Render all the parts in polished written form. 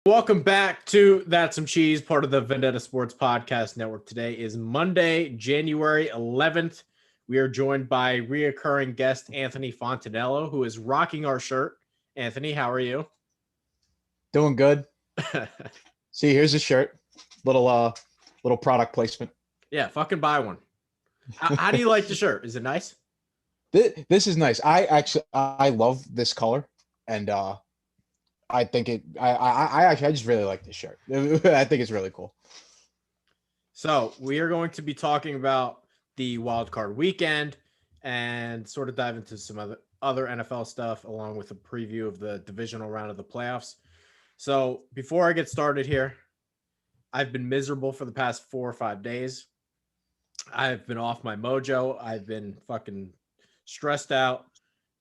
Welcome back to That's Some Cheese, part of the Vendetta Sports Podcast Network. Today is Monday, January 11th. We are joined by reoccurring guest Anthony Fontanello, who is rocking our shirt. Anthony, how are you? Doing good. See, here's a shirt. Little product placement. Yeah, fucking buy one. How do you like the shirt? Is it nice? This is nice. I love this color, and I think it. I just really like this shirt. I think it's really cool. So we are going to be talking about the Wildcard Weekend and sort of dive into some other NFL stuff, along with a preview of the divisional round of the playoffs. So before I get started here, I've been miserable for the past 4 or 5 days. I've been off my mojo. I've been fucking stressed out,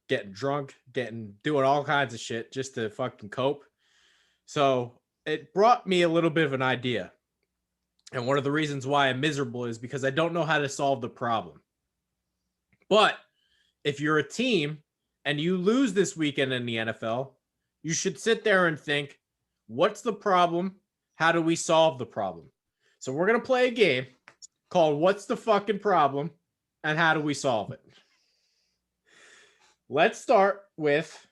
getting drunk, doing all kinds of shit just to fucking cope. So it brought me a little bit of an idea. And one of the reasons why I'm miserable is because I don't know how to solve the problem. But if you're a team and you lose this weekend in the NFL, you should sit there and think, what's the problem? How do we solve the problem? So we're going to play a game called What's the Fucking Problem and How Do We Solve It? Let's start with,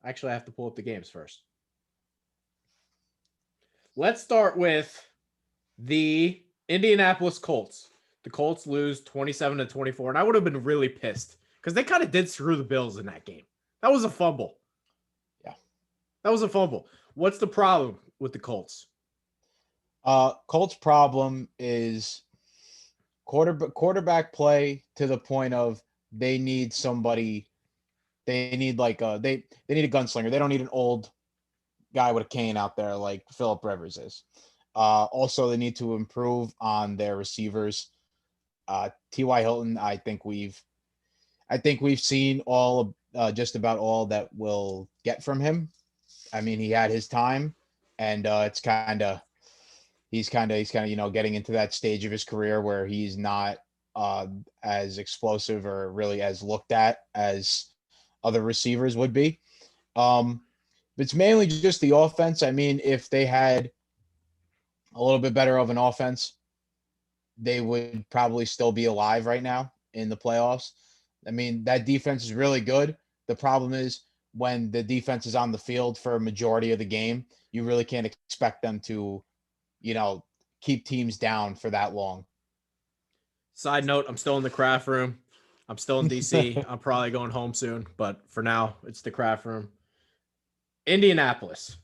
actually I have to pull up the games first. Let's start with the Indianapolis Colts. The Colts lose 27-24, and I would have been really pissed because they kind of did screw the Bills in that game. That was a fumble. Yeah. That was a fumble. What's the problem with the Colts? Colts' problem is quarterback play to the point of they need somebody. They need they need a gunslinger. They don't need an old guy with a cane out there like Phillip Rivers is. Also, they need to improve on their receivers. T.Y. Hilton, I think we've seen all just about all that we'll get from him. I mean, he had his time, and he's kind of getting into that stage of his career where he's not as explosive or really as looked at as other receivers would be. It's mainly just the offense. I mean, if they had a little bit better of an offense, they would probably still be alive right now in the playoffs. I mean, that defense is really good. The problem is when the defense is on the field for a majority of the game, you really can't expect them to, keep teams down for that long. Side note, I'm still in the craft room. I'm still in DC. I'm probably going home soon, but for now, it's the craft room. Indianapolis.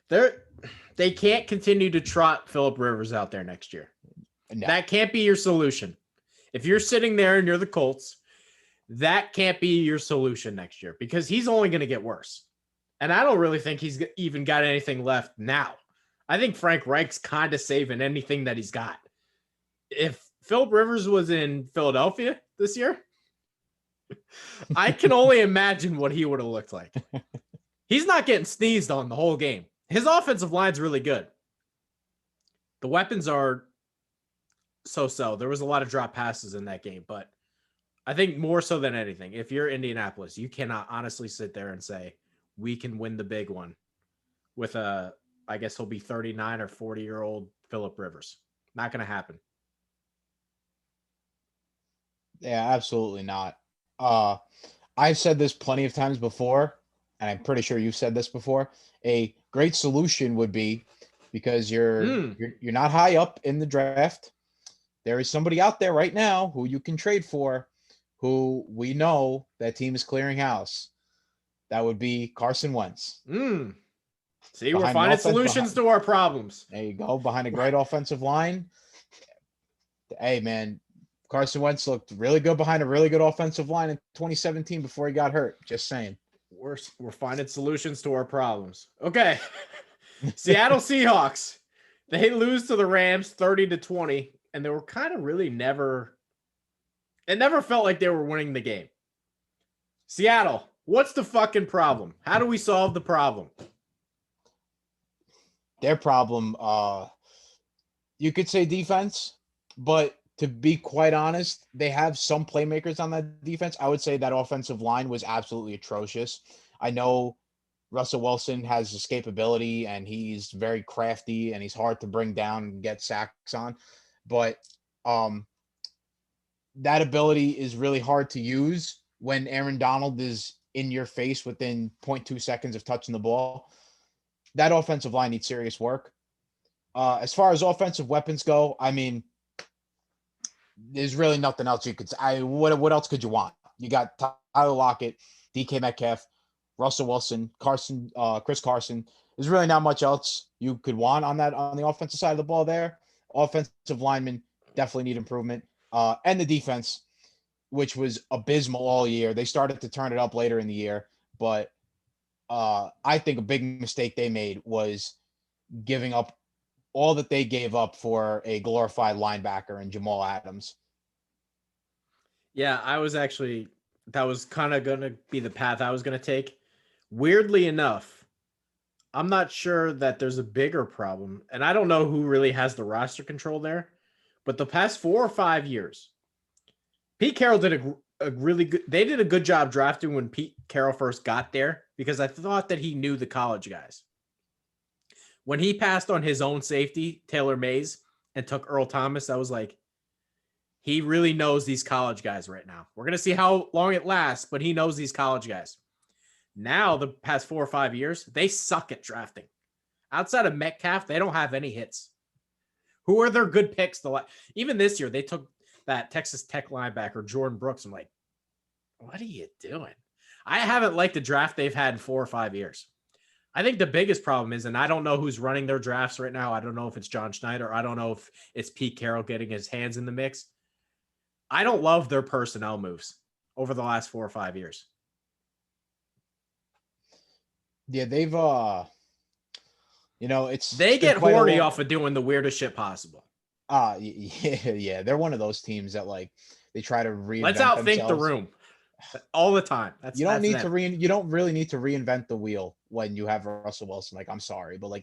They can't continue to trot Phillip Rivers out there next year. No. That can't be your solution. If you're sitting there and you're the Colts, that can't be your solution next year because he's only going to get worse. And I don't really think he's even got anything left now. I think Frank Reich's kind of saving anything that he's got. If Phillip Rivers was in Philadelphia this year, I can only imagine what he would have looked like. He's not getting sneezed on the whole game. His offensive line's really good. The weapons are so-so. There was a lot of drop passes in that game, but I think more so than anything, if you're Indianapolis, you cannot honestly sit there and say, we can win the big one with I guess he'll be 39 or 40-year-old Phillip Rivers. Not going to happen. Yeah, absolutely not. I've said this plenty of times before, and I'm pretty sure you've said this before. A great solution would be, because you're not high up in the draft, there is somebody out there right now who you can trade for, who we know that team is clearing house. That would be Carson Wentz. See, we're finding solutions to our problems. There you go. Behind a great offensive line. Hey, man, Carson Wentz looked really good behind a really good offensive line in 2017 before he got hurt. Just saying. We're finding solutions to our problems. Okay. Seattle Seahawks. They lose to the Rams 30-20, and they were kind of really it never felt like they were winning the game. Seattle, what's the fucking problem? How do we solve the problem? Their problem, you could say defense, but to be quite honest, they have some playmakers on that defense. I would say that offensive line was absolutely atrocious. I know Russell Wilson has escapability and he's very crafty and he's hard to bring down and get sacks on. But that ability is really hard to use when Aaron Donald is in your face within 0.2 seconds of touching the ball. That offensive line needs serious work. As far as offensive weapons go, I mean, there's really nothing else you could say. What else could you want? You got Tyler Lockett, DK Metcalf, Russell Wilson, Chris Carson. There's really not much else you could want on the offensive side of the ball there. Offensive linemen definitely need improvement. And the defense, which was abysmal all year. They started to turn it up later in the year, but I think a big mistake they made was giving up all that they gave up for a glorified linebacker in Jamal Adams. Yeah, that was kind of going to be the path I was going to take. Weirdly enough, I'm not sure that there's a bigger problem, and I don't know who really has the roster control there, but the past 4 or 5 years, Pete Carroll did they did a good job drafting when Pete Carroll first got there, because I thought that he knew the college guys. When he passed on his own safety, Taylor Mays, and took Earl Thomas, I was like, he really knows these college guys right now. We're going to see how long it lasts, but he knows these college guys. Now, the past 4 or 5 years, they suck at drafting. Outside of Metcalf, they don't have any hits. Who are their good picks? Even this year, they took that Texas Tech linebacker, Jordan Brooks. I'm like, what are you doing? I haven't liked the draft they've had in 4 or 5 years. I think the biggest problem is, and I don't know who's running their drafts right now. I don't know if it's John Schneider. I don't know if it's Pete Carroll getting his hands in the mix. I don't love their personnel moves over the last 4 or 5 years. Yeah, they've they get horny off of doing the weirdest shit possible. Yeah, they're one of those teams that they try to reinvent. Let's outthink the room all the time. You don't really need to reinvent the wheel when you have Russell Wilson. I'm sorry, but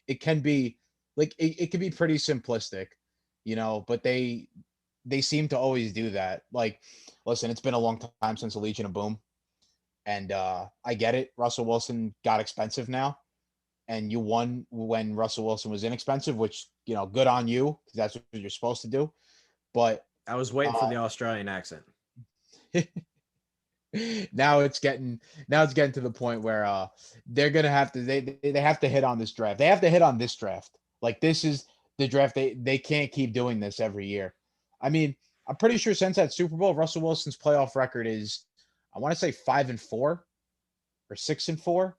it can be it can be pretty simplistic, but they seem to always do that. Listen, it's been a long time since the Legion of Boom. And I get it. Russell Wilson got expensive now. And you won when Russell Wilson was inexpensive, which, good on you, because that's what you're supposed to do. But I was waiting for the Australian accent. Now it's getting to the point where they're gonna have to they have to hit on this draft. They have to hit on this draft. This is the draft. They can't keep doing this every year. I mean, I'm pretty sure since that Super Bowl, Russell Wilson's playoff record is, I want to say 5-4 or 6-4.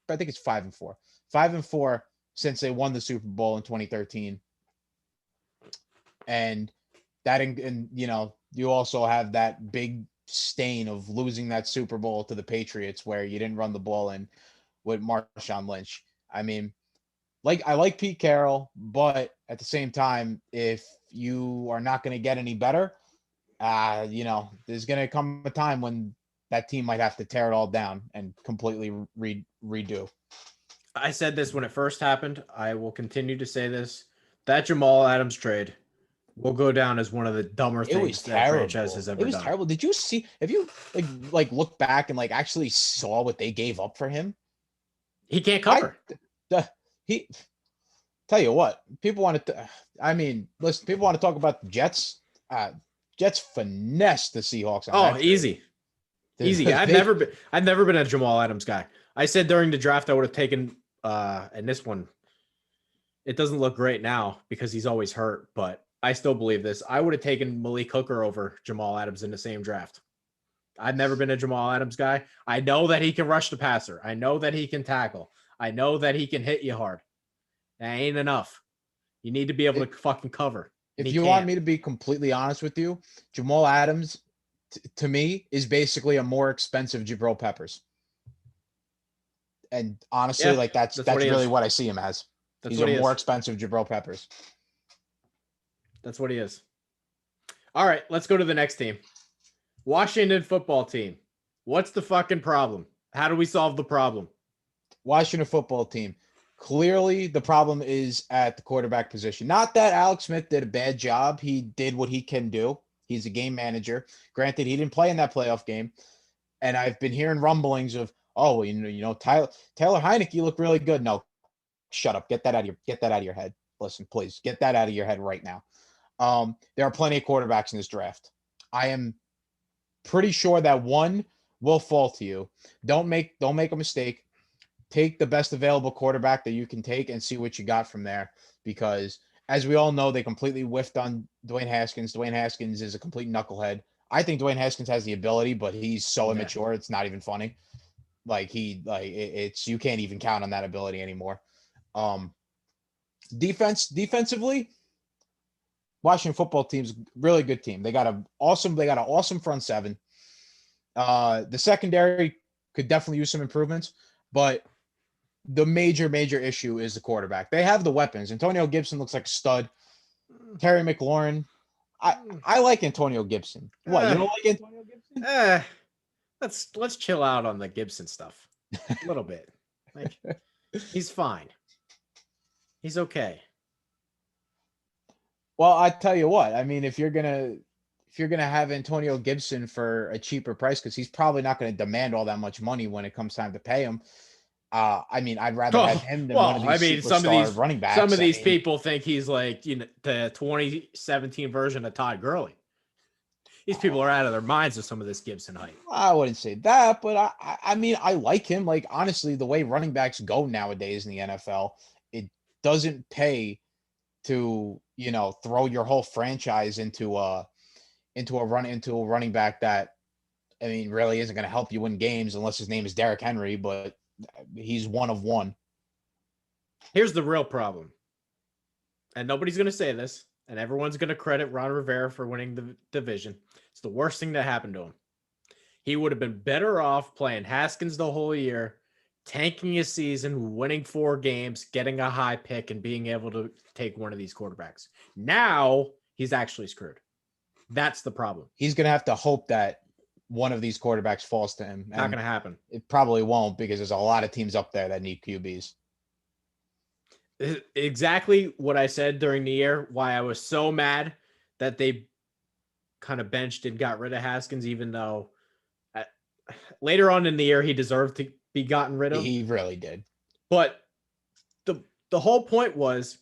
But I think it's 5-4. 5-4 since they won the Super Bowl in 2013. And that, and you also have that big stain of losing that Super Bowl to the Patriots where you didn't run the ball in with Marshawn Lynch. I mean, I like Pete Carroll, but at the same time, if you are not going to get any better, there's going to come a time when that team might have to tear it all down and completely redo. I said this when it first happened. I will continue to say this. That Jamal Adams trade will go down as one of the dumber things that franchise has ever done. It was terrible. Did you see? If you look back and actually saw what they gave up for him? He can't cover. Tell you what, people want to. Listen, people want to talk about the Jets. Jets finesse the Seahawks. Easy. I've never been a Jamal Adams guy. I said during the draft I would have taken, and this one, it doesn't look great now because he's always hurt, but I still believe this. I would have taken Malik Hooker over Jamal Adams in the same draft. I've never been a Jamal Adams guy. I know that he can rush the passer. I know that he can tackle. I know that he can hit you hard. That ain't enough. You need to be able to fucking cover. If you want me to be completely honest with you, Jamal Adams, to me, is basically a more expensive Jabril Peppers. And honestly, that's really what I see him as. He's a more expensive Jabril Peppers. That's what he is. All right, let's go to the next team. Washington football team. What's the fucking problem? How do we solve the problem? Washington football team. Clearly, the problem is at the quarterback position. Not that Alex Smith did a bad job. He did what he can do. He's a game manager. Granted, he didn't play in that playoff game. And I've been hearing rumblings of, oh, Taylor Heineke looked really good. No, shut up. Get that out of your head. Listen, please get that out of your head right now. There are plenty of quarterbacks in this draft. I am pretty sure that one will fall to you. Don't make a mistake. Take the best available quarterback that you can take and see what you got from there. Because as we all know, they completely whiffed on Dwayne Haskins. Dwayne Haskins is a complete knucklehead. I think Dwayne Haskins has the ability, but he's so immature. It's not even funny. It's you can't even count on that ability anymore. Defensively, Washington football team's really good team. They got an awesome front seven. The secondary could definitely use some improvements, but the major issue is the quarterback. They have the weapons. Antonio Gibson looks like a stud. Terry McLaurin. I like Antonio Gibson. What, you don't like Antonio Gibson? Let's chill out on the Gibson stuff a little bit. Like, he's fine. He's okay. Well, I tell you what. I mean, if you're gonna have Antonio Gibson for a cheaper price, because he's probably not going to demand all that much money when it comes time to pay him. I mean, I'd rather have him than one of these superstar running backs. Some of these people think he's like, the 2017 version of Todd Gurley. These people are out of their minds with some of this Gibson hype. I wouldn't say that, but I mean, I like him. Like, honestly, the way running backs go nowadays in the NFL, it doesn't pay to, throw your whole franchise into a running back that, I mean, really isn't going to help you win games unless his name is Derrick Henry, but he's one of one. Here's the real problem. And nobody's going to say this, and everyone's going to credit Ron Rivera for winning the division. It's the worst thing that happened to him. He would have been better off playing Haskins the whole year, tanking his season, winning 4 games, getting a high pick, and being able to take one of these quarterbacks. Now he's actually screwed. That's the problem. He's going to have to hope that one of these quarterbacks falls to him. Not going to happen. It probably won't, because there's a lot of teams up there that need QBs. Exactly what I said during the year, why I was so mad that they kind of benched and got rid of Haskins, even though later on in the year he deserved to be gotten rid of. He really did. But the whole point was,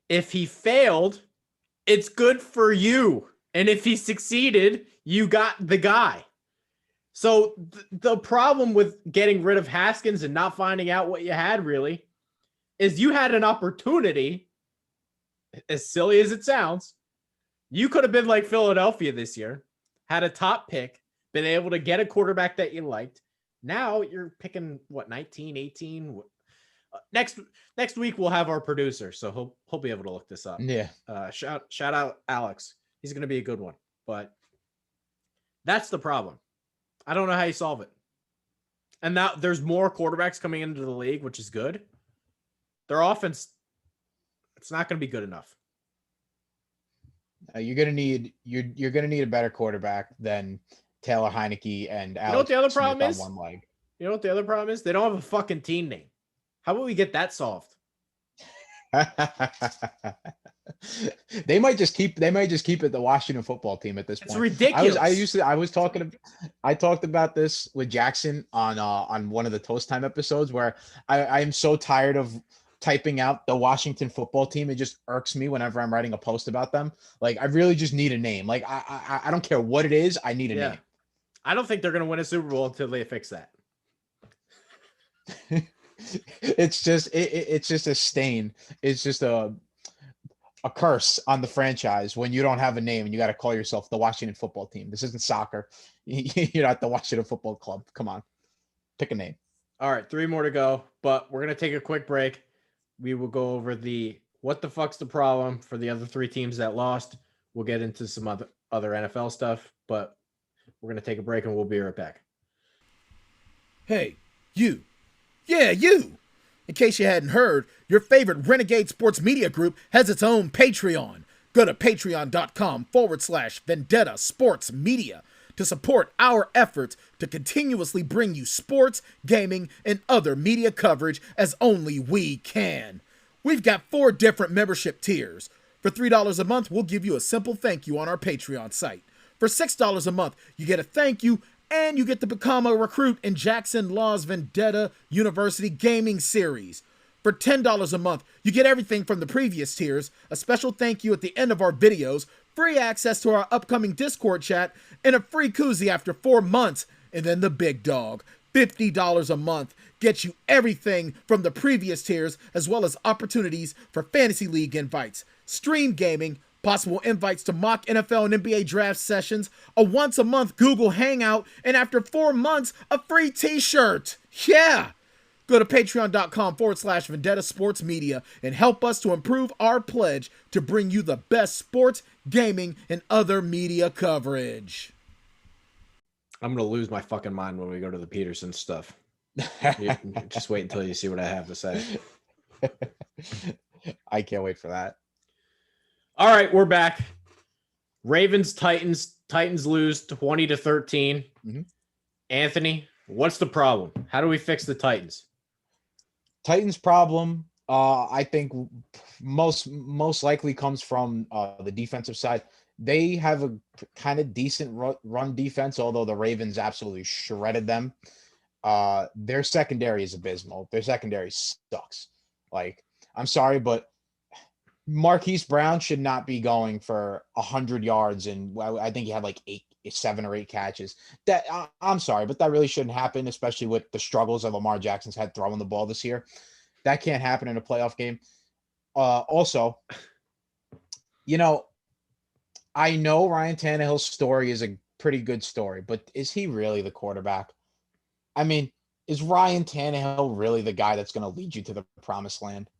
if he failed, it's good for you. And if he succeeded, you got the guy. So the problem with getting rid of Haskins and not finding out what you had really is you had an opportunity, as silly as it sounds. You could have been like Philadelphia this year, had a top pick, been able to get a quarterback that you liked. Now you're picking 19, 18. Next week we'll have our producer, so he'll be able to look this up. Yeah. Shout out Alex. He's going to be a good one. But that's the problem. I don't know how you solve it. And now there's more quarterbacks coming into the league, which is good. Their offense, it's not going to be good enough. You're going to need a better quarterback than Taylor Heineke and Alex. You know what the other problem is? On one leg. You know what the other problem is? They don't have a fucking team name. How about we get that solved? They might just keep it the Washington football team at this point. It's ridiculous. I talked about this with Jackson on one of the Toast Time episodes, where I am so tired of typing out the Washington football team. It just irks me whenever I'm writing a post about them. Like, I really just need a name. Like, I don't care what it is. I need a name. I don't think they're going to win a Super Bowl until they fix that. It's just a stain. It's just a curse on the franchise when you don't have a name and you got to call yourself the Washington football team. This isn't soccer. You're not the Washington football club. Come on, pick a name. All right, 3 more to go, but we're going to take a quick break. We will go over what the fuck's the problem for the other 3 teams that lost. We'll get into some other NFL stuff, but we're going to take a break and we'll be right back. Hey, you. Yeah, you. In case you hadn't heard, your favorite Renegade Sports Media Group has its own Patreon. Go to patreon.com/Vendetta Sports Media to support our efforts to continuously bring you sports, gaming, and other media coverage as only we can. We've got 4 different membership tiers. For $3 a month, we'll give you a simple thank you on our Patreon site. For $6 a month, you get a thank you And you get to become a recruit in Jackson Law's Vendetta University Gaming Series. For $10 a month, you get everything from the previous tiers, a special thank you at the end of our videos, free access to our upcoming Discord chat, and a free koozie after 4 months. And then the big dog, $50 a month, gets you everything from the previous tiers, as well as opportunities for Fantasy League invites, stream gaming, possible invites to mock NFL and NBA draft sessions, a once-a-month Google Hangout, and after 4 months, a free t-shirt. Yeah! Go to patreon.com/Vendetta Sports Media and help us to improve our pledge to bring you the best sports, gaming, and other media coverage. I'm going to lose my fucking mind when we go to the Pederson stuff. Just wait until you see what I have to say. I can't wait for that. All right, we're back. Ravens, Titans. Titans lose 20-13. Mm-hmm. Anthony, what's the problem? How do we fix the Titans? Titans' problem, I think, most likely comes from the defensive side. They have a kind of decent run defense, although the Ravens absolutely shredded them. Their secondary is abysmal. Their secondary sucks. Like, I'm sorry, but Marquise Brown should not be going for 100 yards, and I think he had like 7 or 8 catches. That I'm sorry, but that really shouldn't happen, especially with the struggles that Lamar Jackson's had throwing the ball this year. That can't happen in a playoff game. Also, I know Ryan Tannehill's story is a pretty good story, but is he really the quarterback? I mean, is Ryan Tannehill really the guy that's going to lead you to the promised land?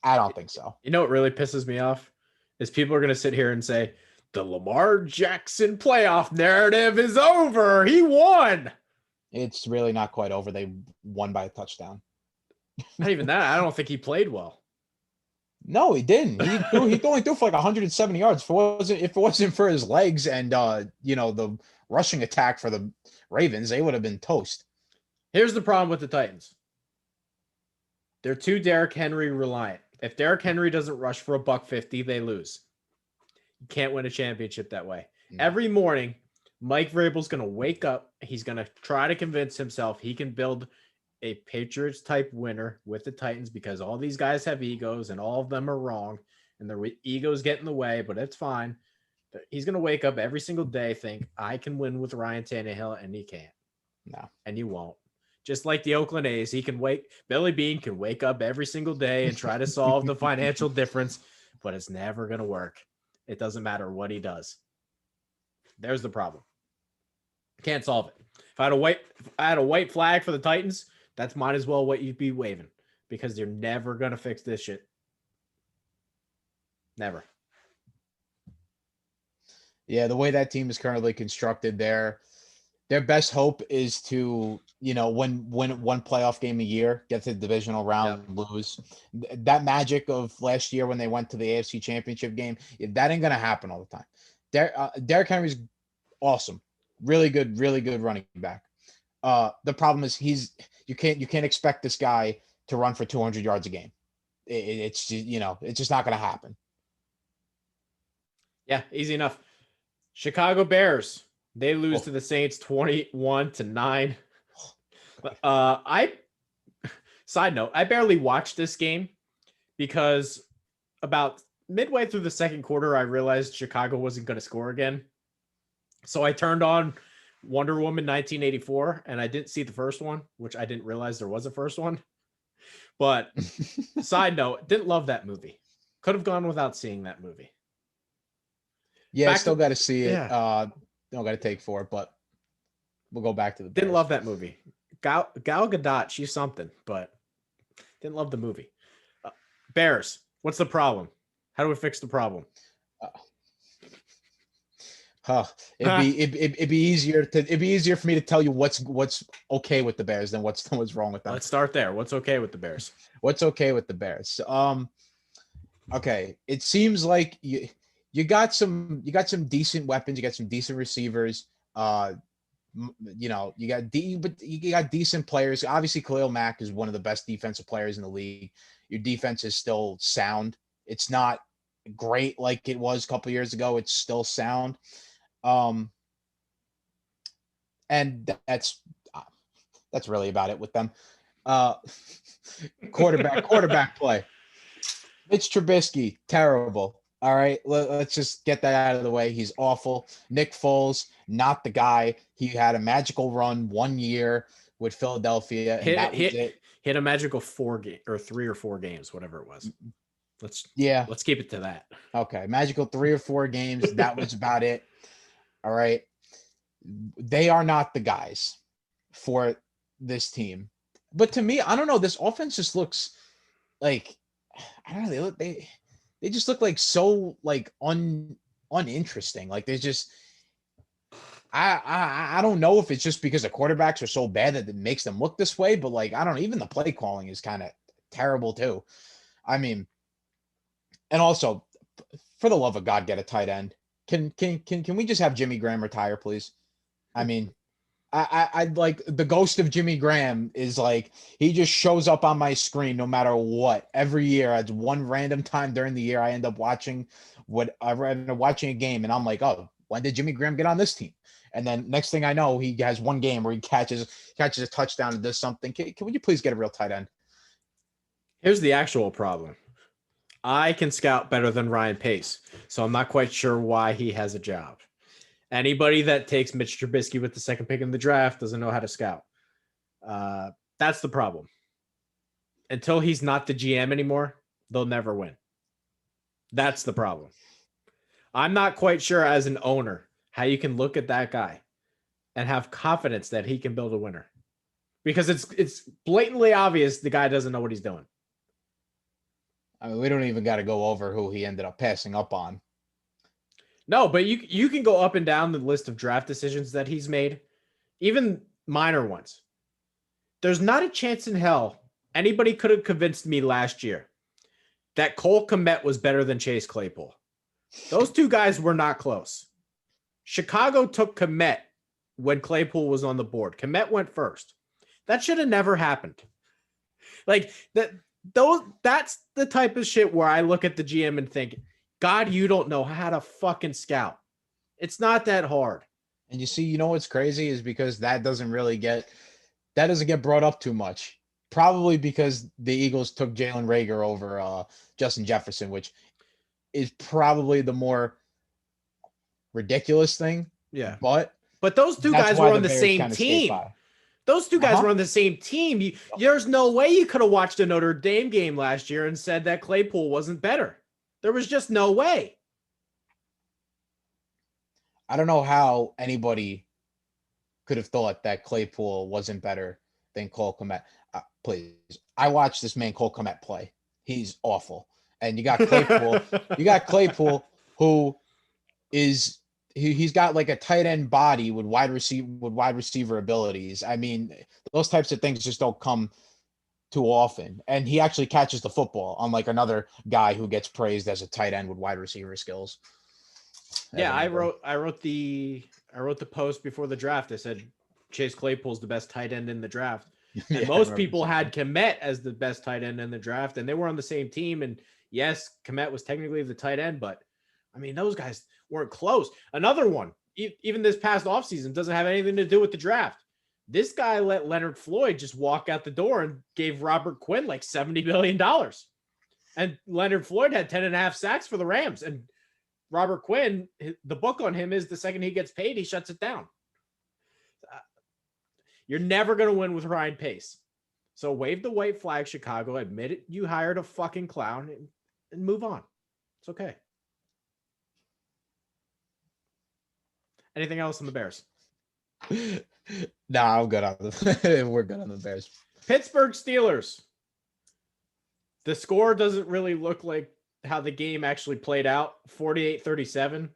I don't think so. You know what really pisses me off is people are going to sit here and say, the Lamar Jackson playoff narrative is over. He won. It's really not quite over. They won by a touchdown. Not even that. I don't think he played well. No, he didn't. He only threw for like 170 yards. If it wasn't for his legs and the rushing attack for the Ravens, they would have been toast. Here's the problem with the Titans. They're too Derrick Henry reliant. If Derrick Henry doesn't rush for $150, they lose. You can't win a championship that way. No. Every morning, Mike Vrabel's going to wake up. He's going to try to convince himself he can build a Patriots-type winner with the Titans because all these guys have egos and all of them are wrong, and their egos get in the way, but it's fine. But he's going to wake up every single day, think, I can win with Ryan Tannehill, and he can't. No. And you won't. Just like the Oakland A's, Billy Beane can wake up every single day and try to solve the financial difference, but it's never going to work. It doesn't matter what he does. There's the problem. Can't solve it. If I had a white flag for the Titans, that's might as well what you'd be waving because they're never going to fix this shit. Never. Yeah, the way that team is currently constructed, their best hope is to, win one playoff game a year, get to the divisional round, lose. That magic of last year when they went to the AFC Championship game, that ain't going to happen all the time. Derrick Henry's awesome. Really good running back. The problem is you can't expect this guy to run for 200 yards a game. It's just not going to happen. Yeah, easy enough. Chicago Bears, they lose to the Saints 21-9. Side note, I barely watched this game because about midway through the second quarter, I realized Chicago wasn't going to score again. So I turned on Wonder Woman 1984 and I didn't see the first one, which I didn't realize there was a first one. But side note, didn't love that movie. Could have gone without seeing that movie. Yeah, still got to see it. Yeah. Don't got to take for it, but we'll go back to the Bears. Didn't love that movie. Gal Gadot, she's something, but didn't love the movie. Bears, what's the problem? How do we fix the problem? It'd be easier for me to tell you what's okay with the Bears than what's wrong with them. Let's start there. What's okay with the Bears? What's okay with the Bears? Okay, it seems like you got some decent weapons, you got some decent receivers. You got decent players. Obviously, Khalil Mack is one of the best defensive players in the league. Your defense is still sound. It's not great like it was a couple years ago. It's still sound. and that's really about it with them. Quarterback play. Mitch Trubisky, terrible. All right, let's just get that out of the way. He's awful. Nick Foles, not the guy. He had a magical run 1 year with Philadelphia, and that was it. Hit a magical 3 or 4 games, whatever it was. Let's keep it to that. Okay, magical 3 or 4 games. That was about it. All right, they are not the guys for this team. But to me, I don't know. This offense just looks like, I don't know. They just look like so like uninteresting. Like there's just I don't know if it's just because the quarterbacks are so bad that it makes them look this way, but like I don't know, even the play calling is kind of terrible too. I mean, and also for the love of God, get a tight end. Can we just have Jimmy Graham retire, please? I mean, I'd like the ghost of Jimmy Graham is like he just shows up on my screen no matter what every year. At one random time during the year, I end up watching a game, and I'm like, oh, when did Jimmy Graham get on this team? And then next thing I know, he has one game where he catches a touchdown and does something. Can you please get a real tight end? Here's the actual problem. I can scout better than Ryan Pace, so I'm not quite sure why he has a job. Anybody that takes Mitch Trubisky with the second pick in the draft doesn't know how to scout. That's the problem. Until he's not the GM anymore, they'll never win. That's the problem. I'm not quite sure as an owner how you can look at that guy and have confidence that he can build a winner. Because it's blatantly obvious the guy doesn't know what he's doing. I mean, we don't even got to go over who he ended up passing up on. No, but you can go up and down the list of draft decisions that he's made, even minor ones. There's not a chance in hell anybody could have convinced me last year that Cole Kmet was better than Chase Claypool. Those two guys were not close. Chicago took Kmet when Claypool was on the board. Kmet went first. That should have never happened. Like that's the type of shit where I look at the GM and think, God, you don't know how to fucking scout. It's not that hard. And you know what's crazy is because that doesn't get brought up too much. Probably because the Eagles took Jalen Reagor over Justin Jefferson, which is probably the more ridiculous thing. Yeah. But those two guys were on the same team. Those two guys were on the same team. There's no way you could have watched a Notre Dame game last year and said that Claypool wasn't better. There was just no way. I don't know how anybody could have thought that Claypool wasn't better than Cole Kmet. Please, I watched this man Cole Kmet play. He's awful. And you got Claypool. Who is he's got like a tight end body with wide receiver abilities. I mean, those types of things just don't come too often, and he actually catches the football, unlike another guy who gets praised as a tight end with wide receiver skills. Yeah, I wrote the post before the draft. I said Chase Claypool's the best tight end in the draft, and most people had Kmet as the best tight end in the draft, and they were on the same team. And yes, Kmet was technically the tight end, but I mean those guys weren't close. Another one, even this past offseason, doesn't have anything to do with the draft. This guy let Leonard Floyd just walk out the door and gave Robert Quinn like $70 million. And Leonard Floyd had 10.5 sacks for the Rams. And Robert Quinn, the book on him is the second he gets paid, he shuts it down. You're never going to win with Ryan Pace. So wave the white flag, Chicago. Admit it, you hired a fucking clown and move on. It's okay. Anything else on the Bears? Nah, I'm good on we're good on the Bears. Pittsburgh Steelers. The score doesn't really look like how the game actually played out. 48-37.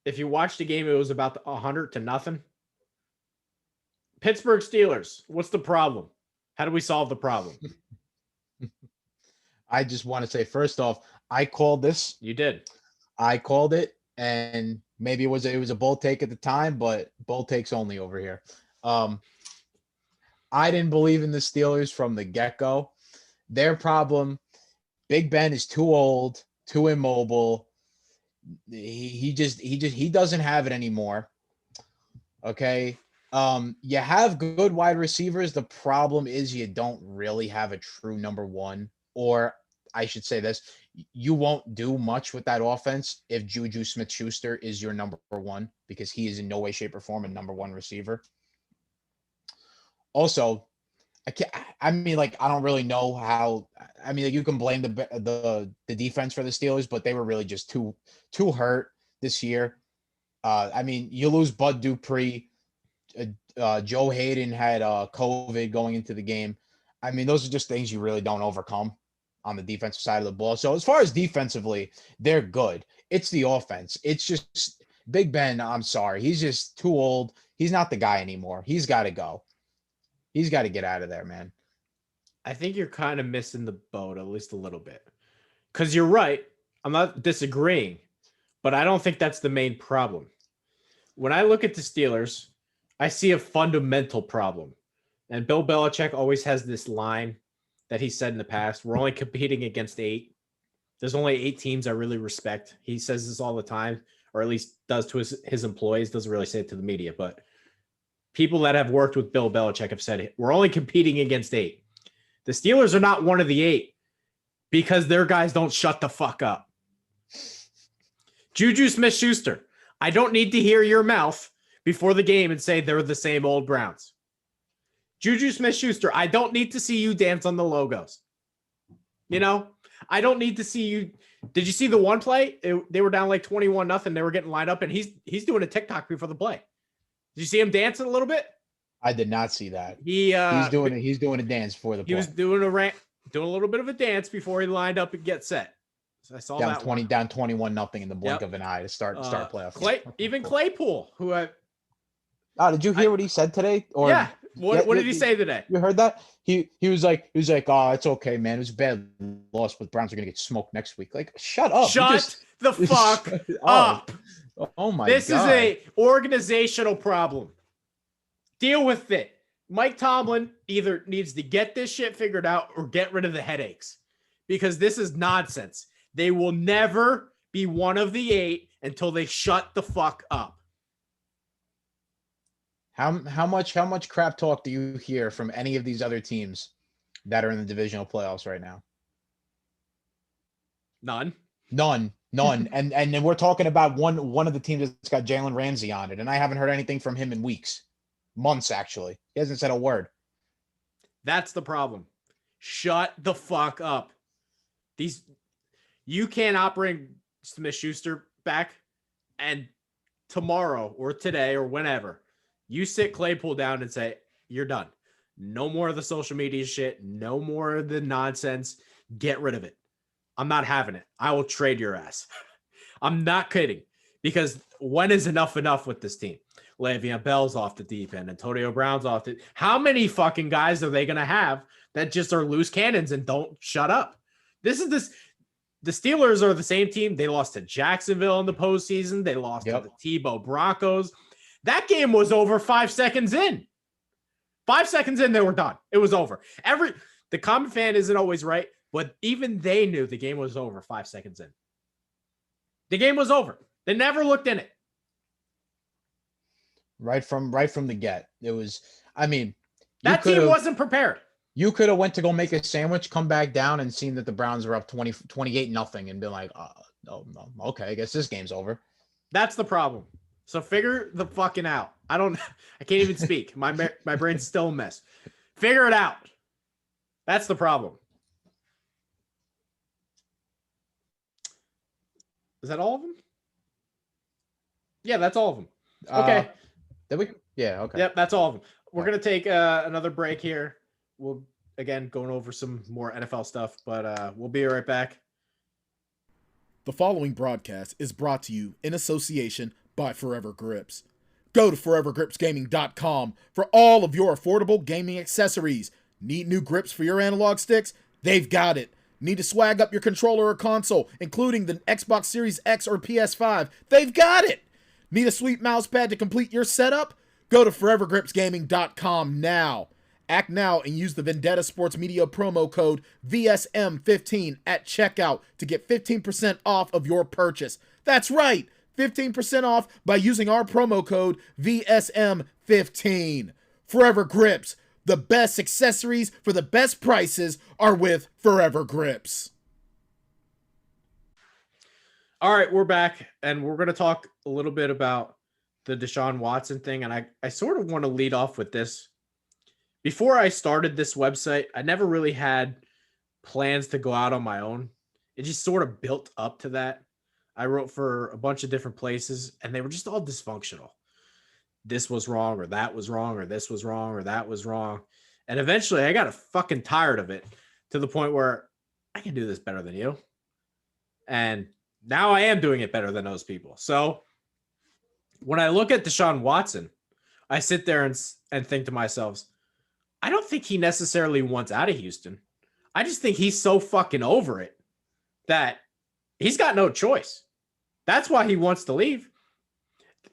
If you watch the game, it was about 100-0. Pittsburgh Steelers. What's the problem? How do we solve the problem? I just want to say, first off, I called this. You did. I called it, and maybe it was a bold take at the time, but bold takes only over here. I didn't believe in the Steelers from the get-go. Their problem, Big Ben is too old, too immobile. He doesn't have it anymore. Okay. You have good wide receivers. The problem is you don't really have a true number one, or I should say this, you won't do much with that offense if Juju Smith-Schuster is your number one, because he is in no way, shape, or form a number one receiver. Also, I don't really know how. You can blame the defense for the Steelers, but they were really just too hurt this year. You lose Bud Dupree. Joe Hayden had COVID going into the game. Those are just things you really don't overcome on the defensive side of the ball. So as far as defensively, they're good. It's the offense. It's just Big Ben. I'm sorry. He's just too old. He's not the guy anymore. He's got to go. He's got to get out of there, man. I think you're kind of missing the boat at least a little bit. Because you're right. I'm not disagreeing. But I don't think that's the main problem. When I look at the Steelers, I see a fundamental problem. And Bill Belichick always has this line that he said in the past. We're only competing against 8. There's only 8 teams I really respect. He says this all the time, or at least does to his employees. Doesn't really say it to the media, but people that have worked with Bill Belichick have said it. We're only competing against 8. The Steelers are not one of the 8 because their guys don't shut the fuck up. Juju Smith-Schuster, I don't need to hear your mouth before the game and say they're the same old Browns. Juju Smith-Schuster, I don't need to see you dance on the logos. I don't need to see you. Did you see the one play? They were down like 21-0. They were getting lined up, and he's doing a TikTok before the play. Did you see him dancing a little bit? I did not see that. He's doing a dance before the play. He was doing a little bit of a dance before he lined up and get set. So I saw down that 21-0 in the blink of an eye to start playoff. Even Claypool, who did you hear what he said today? What did he say today? You heard that? He was like, oh, it's okay, man. It was a bad loss, but the Browns are gonna get smoked next week. Like, shut up. Shut the fuck up. Oh my God. This is a organizational problem. Deal with it. Mike Tomlin either needs to get this shit figured out or get rid of the headaches, because this is nonsense. They will never be one of the 8 until they shut the fuck up. How much crap talk do you hear from any of these other teams that are in the divisional playoffs right now? None. And then we're talking about one of the teams that's got Jalen Ramsey on it, and I haven't heard anything from him in weeks, months actually. He hasn't said a word. That's the problem. Shut the fuck up. You cannot bring Smith-Schuster back, and tomorrow or today or whenever you sit Claypool down and say, you're done. No more of the social media shit. No more of the nonsense. Get rid of it. I'm not having it. I will trade your ass. I'm not kidding, because when is enough with this team? Le'Veon Bell's off the deep end. Antonio Brown's off the. How many fucking guys are they going to have that just are loose cannons and don't shut up? The Steelers are the same team. They lost to Jacksonville in the postseason. They lost to the Tebow Broncos. That game was over 5 seconds in. 5 seconds in, they were done. It was over. The common fan isn't always right, but even they knew the game was over 5 seconds in. The game was over. They never looked in it. Right from the get. It was, that team wasn't prepared. You could have went to go make a sandwich, come back down, and seen that the Browns were up 28-0 and been like, no, okay, I guess this game's over. That's the problem. So figure the fucking out. I can't even speak. My brain's still a mess. Figure it out. That's the problem. Is that all of them? Yeah, that's all of them. Okay. Okay. Yep, that's all of them. We're going to take another break here. We'll, again, going over some more NFL stuff, but we'll be right back. The following broadcast is brought to you in association by Forever Grips. Go to forevergripsgaming.com for all of your affordable gaming accessories. Need new grips for your analog sticks? They've got it. Need to swag up your controller or console, including the Xbox Series X or PS5? They've got it. Need a sweet mouse pad to complete your setup? Go to forevergripsgaming.com now. Act now and use the Vendetta Sports Media promo code VSM15 at checkout to get 15% off of your purchase. That's right, 15% off by using our promo code VSM15. Forever Grips, the best accessories for the best prices are with Forever Grips. All right, we're back, and we're going to talk a little bit about the Deshaun Watson thing, and I sort of want to lead off with this. Before I started this website, I never really had plans to go out on my own. It just sort of built up to that. I wrote for a bunch of different places, and they were just all dysfunctional. This was wrong, or that was wrong, or this was wrong, or that was wrong. And eventually I got fucking tired of it to the point where I can do this better than you. And now I am doing it better than those people. So when I look at Deshaun Watson, I sit there and think to myself, I don't think he necessarily wants out of Houston. I just think he's so fucking over it that he's got no choice. That's why he wants to leave.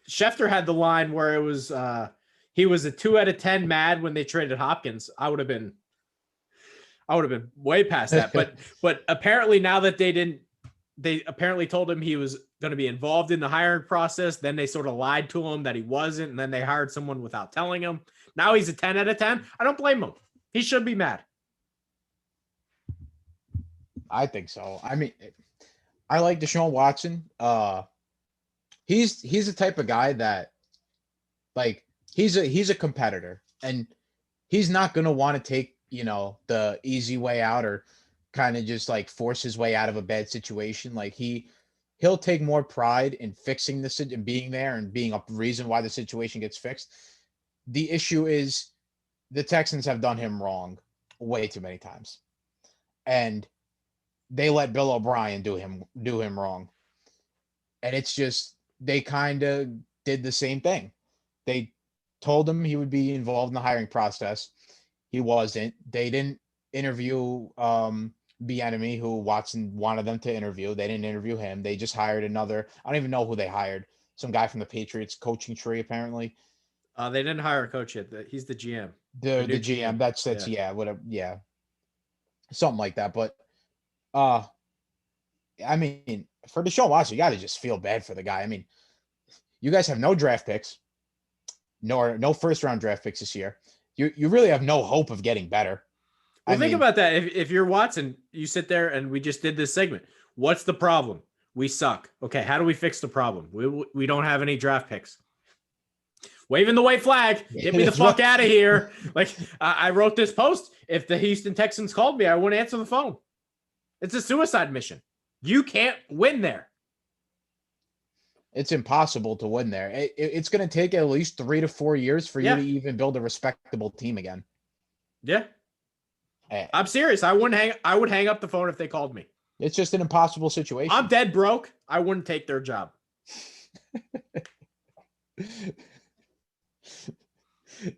Schefter had the line where it was he was a 2 out of 10 mad when they traded Hopkins. I would have been way past that. But apparently now that they apparently told him he was going to be involved in the hiring process. Then they sort of lied to him that he wasn't, and then they hired someone without telling him. Now he's a 10 out of 10. I don't blame him. He should be mad. I think so. I mean, I like Deshaun Watson. He's the type of guy that, like, he's a competitor, and he's not gonna want to take, the easy way out or kind of just like force his way out of a bad situation. Like he'll take more pride in fixing the and being there and being a reason why the situation gets fixed. The issue is the Texans have done him wrong way too many times, and they let Bill O'Brien do him wrong. And it's just, they kind of did the same thing. They told him he would be involved in the hiring process. He wasn't. They didn't interview Bieniemy, who Watson wanted them to interview. They didn't interview him. They just hired another. I don't even know who they hired. Some guy from the Patriots coaching tree, apparently. They didn't hire a coach yet. He's the GM. The GM. That's yeah, whatever. Yeah, something like that. But I mean, for Deshaun Watson, you got to just feel bad for the guy. I mean, you guys have no draft picks, no first round draft picks this year. You really have no hope of getting better. Well, think about that. If you're Watson, you sit there and we just did this segment. What's the problem? We suck. Okay, how do we fix the problem? We don't have any draft picks. Waving the white flag. Get me the fuck out of here. Like, I wrote this post. If the Houston Texans called me, I wouldn't answer the phone. It's a suicide mission. You can't win there. It's impossible to win there. It's going to take at least 3 to 4 years for you to even build a respectable team again. Yeah. I'm serious. I would hang up the phone if they called me. It's just an impossible situation. I'm dead broke. I wouldn't take their job.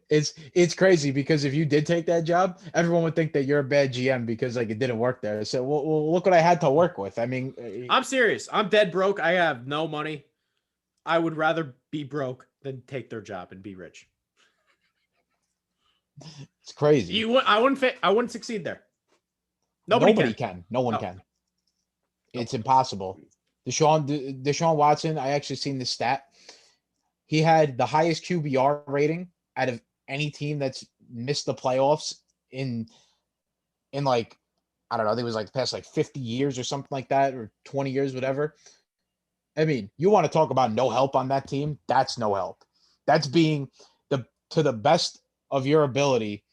It's crazy because if you did take that job, everyone would think that you're a bad GM because like it didn't work there. So well, look what I had to work with. I mean, I'm serious. I'm dead broke. I have no money. I would rather be broke than take their job and be rich. It's crazy. I wouldn't succeed there. Nobody can. No one can. It's impossible. Deshaun Watson, I actually seen this stat. He had the highest QBR rating out of any team that's missed the playoffs in like, I don't know, I think it was like the past like 50 years or something like that, or 20 years, whatever. I mean, you want to talk about no help on that team? That's no help. That's being to the best of your ability,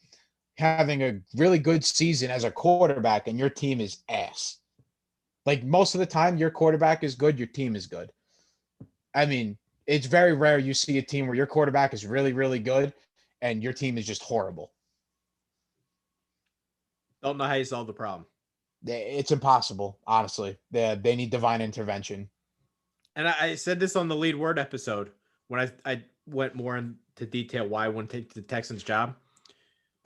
having a really good season as a quarterback, and your team is ass. Like most of the time, your quarterback is good, your team is good. I mean, it's very rare you see a team where your quarterback is really, really good and your team is just horrible. Don't know how you solve the problem. It's impossible, honestly. They need divine intervention. And I said this on the Lead Word episode when I went more into detail why I wouldn't take the Texans job.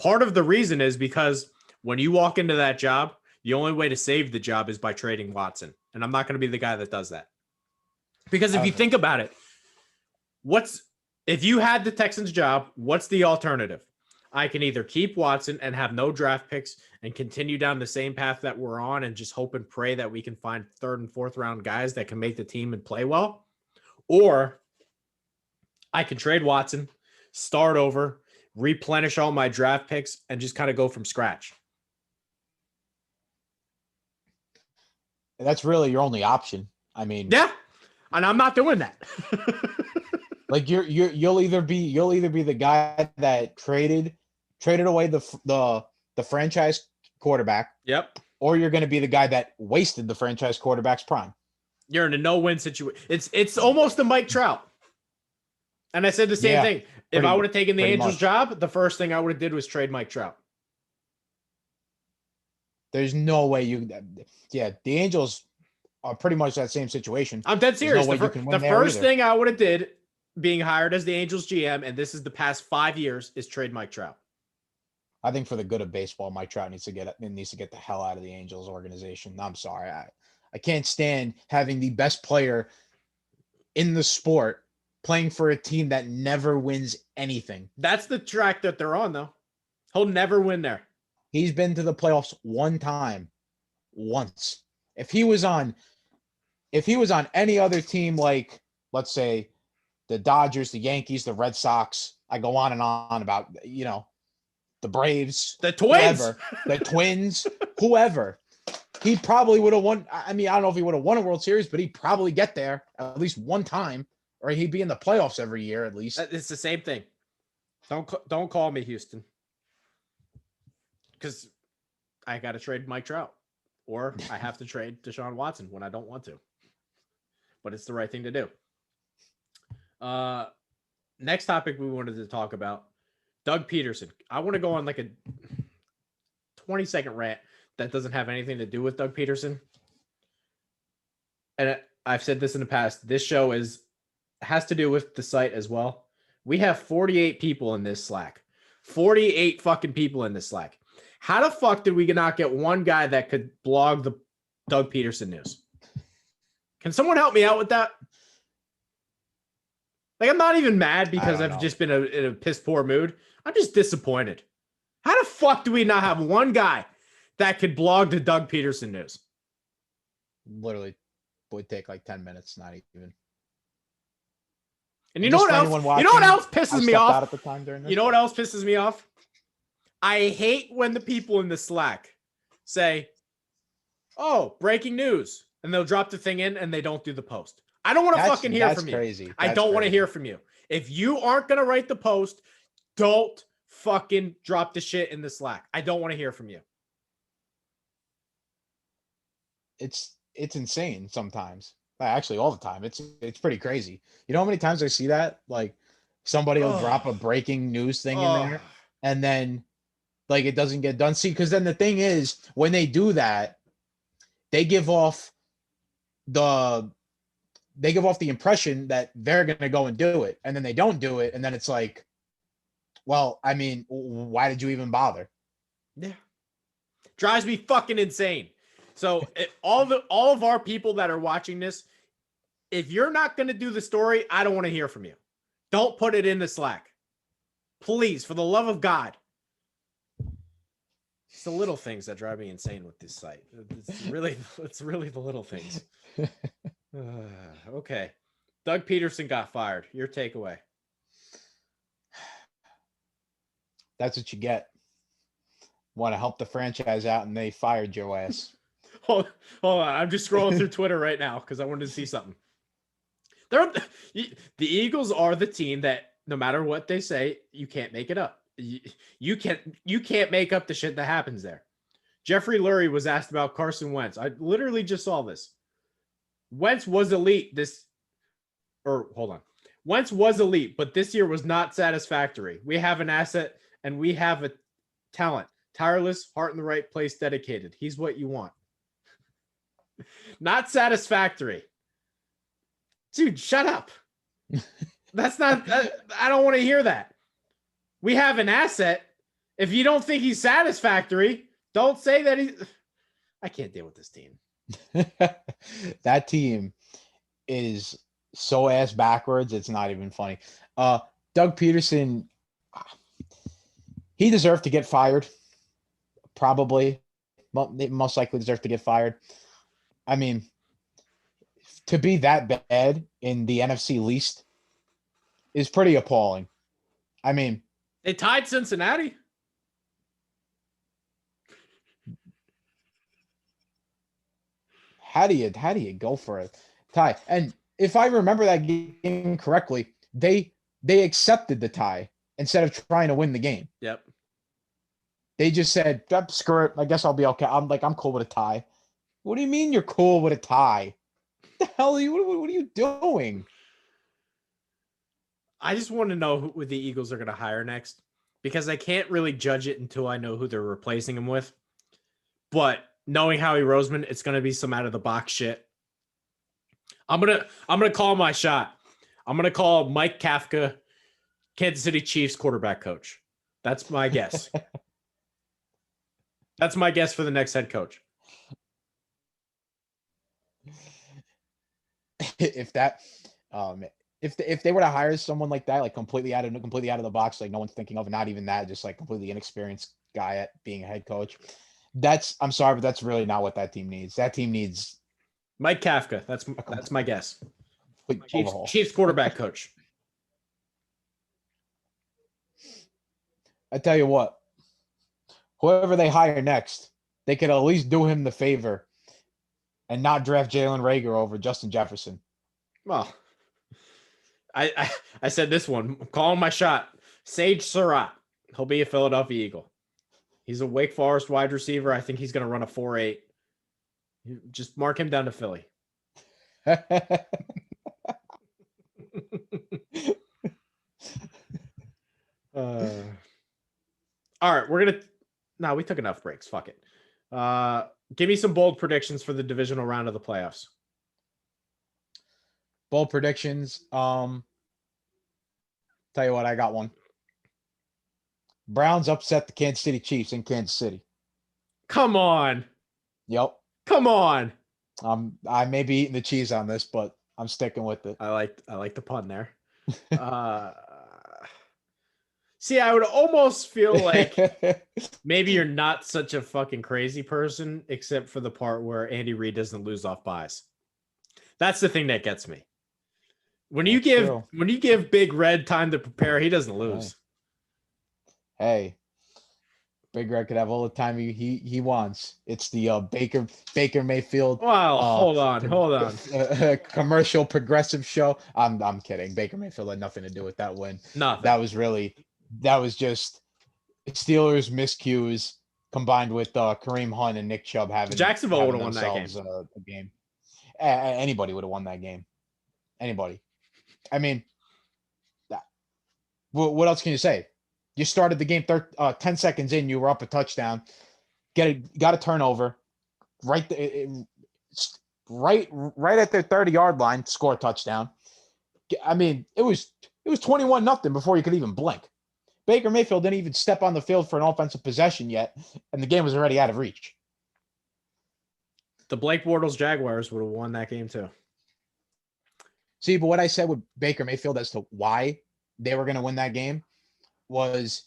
Part of the reason is because when you walk into that job, the only way to save the job is by trading Watson. And I'm not going to be the guy that does that. Because if you think about it, if you had the Texans job, what's the alternative? I can either keep Watson and have no draft picks and continue down the same path that we're on and just hope and pray that we can find 3rd and 4th round guys that can make the team and play well. or I can trade Watson, start over, replenish all my draft picks, and just kind of go from scratch. That's really your only option. I mean, yeah, and I'm not doing that. like you'll either be the guy that traded away the franchise quarterback. Yep. Or you're going to be the guy that wasted the franchise quarterback's prime. You're in a no-win situation. It's almost a Mike Trout. And I said the same thing. If I would have taken the Angels job, the first thing I would have did was trade Mike Trout. There's no way the Angels are pretty much that same situation. I'm dead serious. The first thing I would have did being hired as the Angels GM, and this is the past 5 years, is trade Mike Trout. I think for the good of baseball, Mike Trout needs to get the hell out of the Angels organization. I'm sorry. I can't stand having the best player in the sport playing for a team that never wins anything. That's the track that they're on, though. He'll never win there. He's been to the playoffs one time. Once. If he was on any other team, like, let's say, the Dodgers, the Yankees, the Red Sox, I go on and on about, the Braves, the Twins, whoever, the Twins, whoever, he probably would have won. I mean, I don't know if he would have won a World Series, but he'd probably get there at least one time, or he'd be in the playoffs every year at least. It's the same thing. Don't call me, Houston, because I got to trade Mike Trout, or I have to trade Deshaun Watson when I don't want to. But it's the right thing to do. Next topic we wanted to talk about. Doug Pederson. I want to go on like a 20-second rant that doesn't have anything to do with Doug Pederson. And I've said this in the past. This show has to do with the site as well. We have 48 people in this Slack. 48 fucking people in this Slack. How the fuck did we not get one guy that could blog the Doug Pederson news? Can someone help me out with that? Like, I'm not even mad because I've just been in a piss poor mood. I'm just disappointed. How the fuck do we not have one guy that could blog the Doug Pederson news? Literally would take like 10 minutes, not even. And you know what else? You know what else pisses me off? You know what else pisses me off? I hate when the people in the Slack say, "Oh, breaking news," and they'll drop the thing in and they don't do the post. I don't want to fucking hear from you. Crazy. I don't want to hear from you. If you aren't going to write the post, don't fucking drop the shit in the Slack. I don't want to hear from you. It's insane sometimes. Actually, all the time. It's pretty crazy. You know how many times I see that? Like, somebody will drop a breaking news thing in there, and then like it doesn't get done. See, because then the thing is, when they do that, they give off the impression that they're going to go and do it, and then they don't do it, and then it's like, well, I mean, why did you even bother? Yeah. Drives me fucking insane. So all of our people that are watching this, if you're not going to do the story, I don't want to hear from you. Don't put it in the Slack. Please, for the love of God. It's the little things that drive me insane with this site. It's really the little things. Okay. Doug Pederson got fired. Your takeaway. That's what you get. Want to help the franchise out, and they fired your ass. Hold on. I'm just scrolling through Twitter right now because I wanted to see something. The Eagles are the team that no matter what they say, you can't make it up. You can't make up the shit that happens there. Jeffrey Lurie was asked about Carson Wentz. I literally just saw this. Wentz was elite Wentz was elite, but this year was not satisfactory. We have an asset and we have a talent. Tireless, heart in the right place, dedicated. He's what you want. Not satisfactory. Dude, shut up. That's not, I don't want to hear that. We have an asset. If you don't think he's satisfactory, don't say that I can't deal with this team. That team is so ass backwards. It's not even funny. Doug Pederson, he deserved to get fired. Probably most likely deserved to get fired. I mean, to be that bad in the NFC least is pretty appalling. I mean, They tied Cincinnati. how do you go for a tie? And if I remember that game correctly, they accepted the tie instead of trying to win the game. Yep. They just said, screw it. I guess I'll be okay. I'm cool with a tie. What do you mean you're cool with a tie? What the hell are you? What are you doing? I just want to know who the Eagles are going to hire next, because I can't really judge it until I know who they're replacing him with. But knowing Howie Roseman, it's going to be some out of the box shit. I'm gonna call my shot. I'm gonna call Mike Kafka, Kansas City Chiefs quarterback coach. That's my guess. That's my guess for the next head coach. If they were to hire someone like that, like completely out of the box, like no one's thinking of, not even that, just like completely inexperienced guy at being a head coach. I'm sorry, but that's really not what that team needs. That team needs Mike Kafka. That's my guess. Chiefs quarterback coach. I tell you what, whoever they hire next, they could at least do him the favor and not draft Jalen Reagor over Justin Jefferson. Well, I said this one. I'm calling my shot. Sage Surratt. He'll be a Philadelphia Eagle. He's a Wake Forest wide receiver. I think he's going to run a 4.8. Just mark him down to Philly. All right, we took enough breaks. Fuck it. Give me some bold predictions for the divisional round of the playoffs. Bold predictions. Tell you what, I got one. Browns upset the Kansas City Chiefs in Kansas City. Come on. Yep. Come on. I may be eating the cheese on this, but I'm sticking with it. I like the pun there. See, I would almost feel like maybe you're not such a fucking crazy person, except for the part where Andy Reid doesn't lose off buys. That's the thing that gets me. When you give Big Red time to prepare, he doesn't lose. Hey, Big Red could have all the time he wants. It's the Baker Mayfield. Well, hold on. Commercial progressive show. I'm kidding. Baker Mayfield had nothing to do with that win. Nothing. That was just Steelers miscues combined with Kareem Hunt and Nick Chubb having Jacksonville would have won that game. Anybody would have won that game. Anybody. I mean, what else can you say? You started the game 10 seconds in, you were up a touchdown, got a turnover, right at their 30-yard line, score a touchdown. I mean, it was 21-0 before you could even blink. Baker Mayfield didn't even step on the field for an offensive possession yet, and the game was already out of reach. The Blake Bortles Jaguars would have won that game too. See, but what I said with Baker Mayfield as to why they were going to win that game was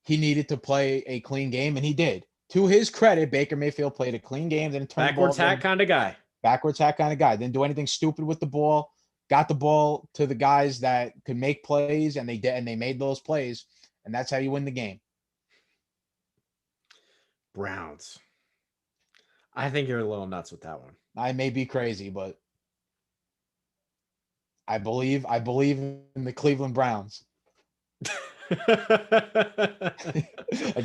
he needed to play a clean game, and he did. To his credit, Baker Mayfield played a clean game. Didn't turn backwards hat kind of guy. Backwards hat kind of guy. Didn't do anything stupid with the ball. Got the ball to the guys that could make plays, and they did, and they made those plays, and that's how you win the game. Browns. I think you're a little nuts with that one. I may be crazy, but I believe in the Cleveland Browns. I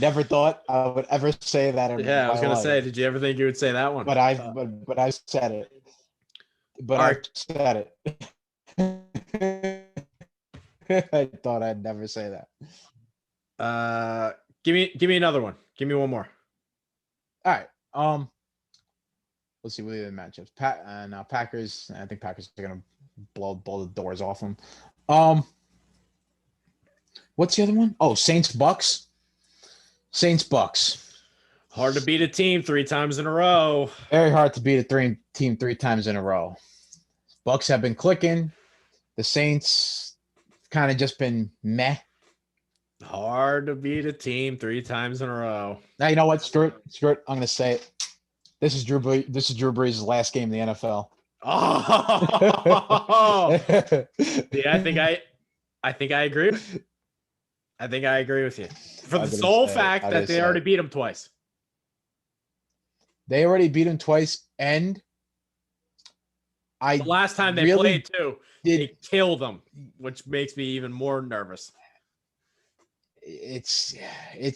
never thought I would ever say that. Yeah, I was gonna say, did you ever think you would say that one? But I said it. But I said it. I thought I'd never say that. Give me another one. Give me one more. All right. Let's see what the matchups. Packers. I think Packers are gonna blow the doors off them. What's the other one? Oh, Saints Bucks. Hard to beat a team 3 times in a row. Very hard to beat a team 3 times in a row. Bucks have been clicking. The Saints kind of just been meh. Hard to beat a team 3 times in a row. Now you know what? Screw it. I'm gonna say it. This is Drew Brees' last game in the NFL. Oh, yeah, I think I agree. I think I agree with you for the sole fact that they already beat him twice. They already beat him twice, and the last time they played too, they killed them, which makes me even more nervous. It's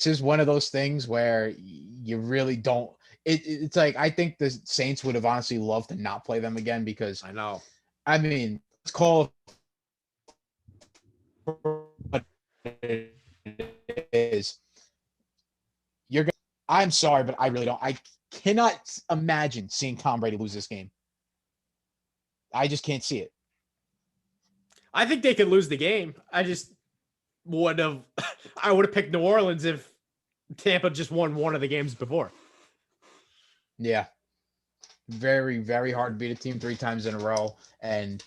just one of those things where you really don't. It's like I think the Saints would have honestly loved to not play them again because I know. I mean, let's call it is. I'm sorry, but I really don't. I cannot imagine seeing Tom Brady lose this game. I just can't see it. I think they could lose the game. I would have picked New Orleans if Tampa just won one of the games before. Yeah. Very, very hard to beat a team 3 times in a row. And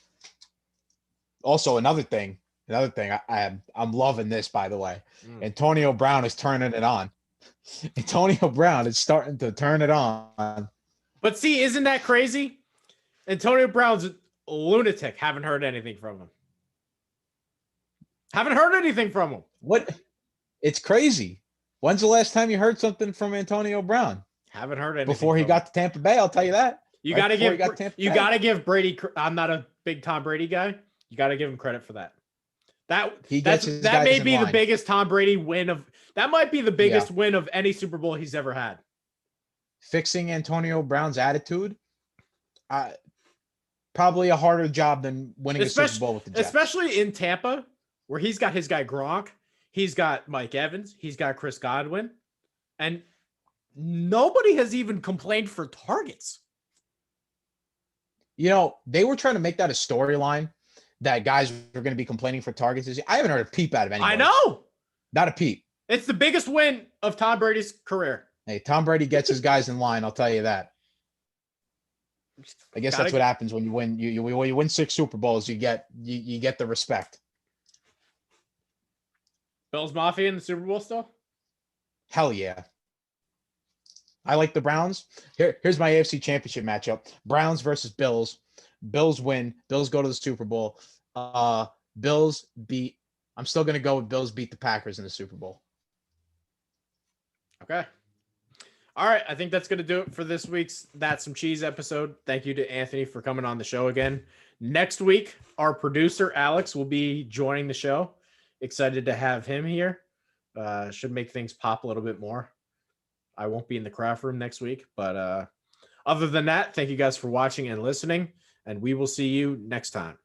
also another thing, I'm loving this, by the way. Antonio Brown is turning it on. Antonio Brown is starting to turn it on. But see, isn't that crazy? Antonio Brown's a lunatic. Haven't heard anything from him. What? It's crazy. When's the last time you heard something from Antonio Brown? Haven't heard anything. Before he got to Tampa Bay, I'll tell you that. You got to give Brady. I'm not a big Tom Brady guy. You got to give him credit for that. That may be the biggest Tom Brady win of. That might be the biggest win of any Super Bowl he's ever had. Fixing Antonio Brown's attitude, probably a harder job than winning a Super Bowl with the Jets. Especially in Tampa, where he's got his guy Gronk, he's got Mike Evans, he's got Chris Godwin, and nobody has even complained for targets. You know, they were trying to make that a storyline that guys were going to be complaining for targets. I haven't heard a peep out of anybody. I know. Not a peep. It's the biggest win of Tom Brady's career. Hey, Tom Brady gets his guys in line. I'll tell you that. I guess that's what happens when you win. You win 6 Super Bowls. You get the respect. Bills Mafia in the Super Bowl still? Hell yeah. I like the Browns. Here's my AFC Championship matchup: Browns versus Bills. Bills win. Bills go to the Super Bowl. Bills beat. I'm still going to go with Bills beat the Packers in the Super Bowl. Okay. All right. I think that's going to do it for this week's That's Some Cheese episode. Thank you to Anthony for coming on the show again. Next week, our producer, Alex, will be joining the show. Excited to have him here. Should make things pop a little bit more. I won't be in the craft room next week, but other than that, thank you guys for watching and listening, and we will see you next time.